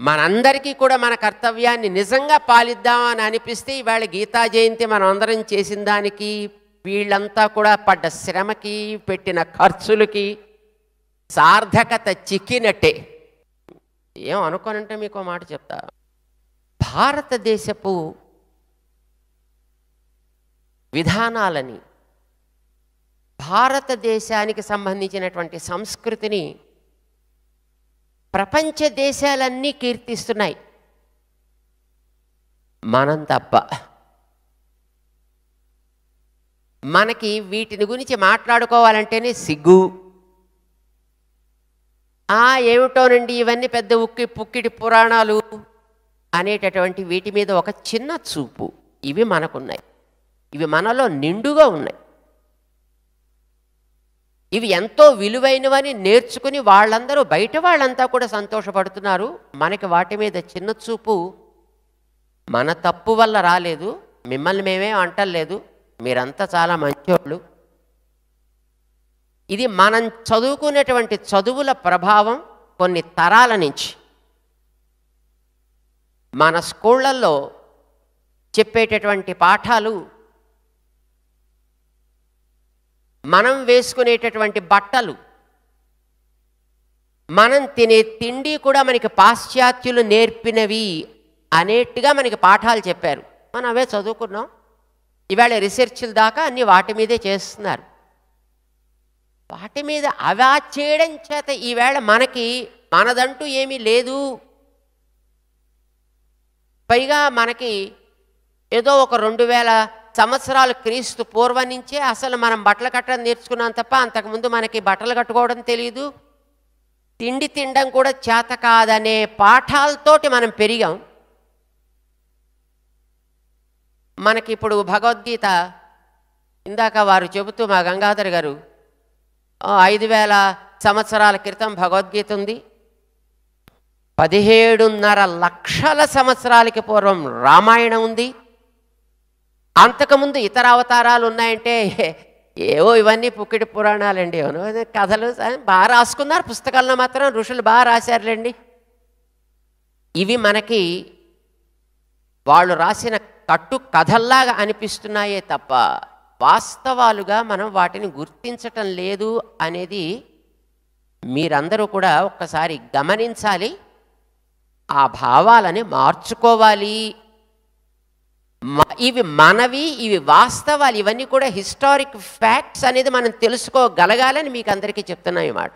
మనందరికీ కూడా మన కర్తవ్యాన్ని నిజంగా పాలిద్దామని అనిపిస్తే ఇవాళ గీతా జయంతి మనం అందరం చేసిన దానికి, వీళ్ళంతా కూడా పడ్డ శ్రమకి, పెట్టిన ఖర్చులకి సార్థకత చిక్కినట్టే. ఏం అనుకోనంటే మీకు మాట చెప్తా. భారతదేశపు విధానాలని, భారతదేశానికి సంబంధించినటువంటి సంస్కృతిని ప్రపంచ దేశాలన్నీ కీర్తిస్తున్నాయి, మనం తప్ప. మనకి వీటిని గురించి మాట్లాడుకోవాలంటేనే సిగ్గు. ఏమిటోనండి ఇవన్నీ పెద్ద ఉక్కి పుక్కిటి పురాణాలు అనేటటువంటి వీటి మీద ఒక చిన్న చూపు. ఇవి మనకున్నాయి, ఇవి మనలో నిండుగా ఉన్నాయి. ఇవి ఎంతో విలువైనవని నేర్చుకుని వాళ్ళందరూ, బయట వాళ్ళంతా కూడా సంతోషపడుతున్నారు. మనకి వాటి మీద చిన్న చూపు మన తప్పు వల్ల రాలేదు. మిమ్మల్ని మేమే అంటలేదు, మీరంతా చాలా మంచోళ్ళు. ఇది మనం చదువుకునేటువంటి చదువుల ప్రభావం. కొన్ని తరాల నుంచి మన స్కూళ్ళల్లో చెప్పేటటువంటి పాఠాలు, మనం వేసుకునేటటువంటి బట్టలు, మనం తినే తిండి కూడా మనకి పాశ్చాత్యులు నేర్పినవి అనేట్టుగా మనకి పాఠాలు చెప్పారు. మనం అవే చదువుకున్నాం. ఇవాళ రీసెర్చ్ల దాకా అన్నీ వాటి మీదే చేస్తున్నారు. వాటి మీద అవా చేయడం చేత ఈవేళ మనకి మనదంటూ ఏమీ లేదు. పైగా మనకి ఏదో ఒక 2000 సంవత్సరాలు క్రీస్తు పూర్వం నుంచే అసలు మనం బట్టలు కట్టడం నేర్చుకున్నాం తప్ప అంతకుముందు మనకి బట్టలు కట్టుకోవడం తెలియదు, తిండి తినడం కూడా చేత కాదనే పాఠాలతోటి మనం పెరిగాం. మనకి ఇప్పుడు భగవద్గీత, ఇందాక వారు చెబుతూ మా గంగాధర్ గారు 5000 సంవత్సరాల క్రితం భగవద్గీత ఉంది. 17.5 లక్షల సంవత్సరాలకి పూర్వం రామాయణం ఉంది. అంతకుముందు ఇతర అవతారాలు ఉన్నాయంటే ఏవో ఇవన్నీ పుక్కిటి పురాణాలండి, కథలు బాగా రాసుకున్నారు. పుస్తకాల్లో మాత్రం ఋషులు బాగా రాశారులేండి. ఇవి మనకి వాళ్ళు రాసిన కట్టు కథల్లాగా అనిపిస్తున్నాయే తప్ప వాస్తవాలుగా మనం వాటిని గుర్తించటం లేదు అనేది మీరందరూ కూడా ఒక్కసారి గమనించాలి. ఆ భావాలని మార్చుకోవాలి. ఇవి మనవి, ఇవి వాస్తవాలు, ఇవన్నీ కూడా హిస్టారిక్ ఫ్యాక్ట్స్ అనేది మనం తెలుసుకోగలగాలని మీకు అందరికీ చెప్తున్నాయి మాట.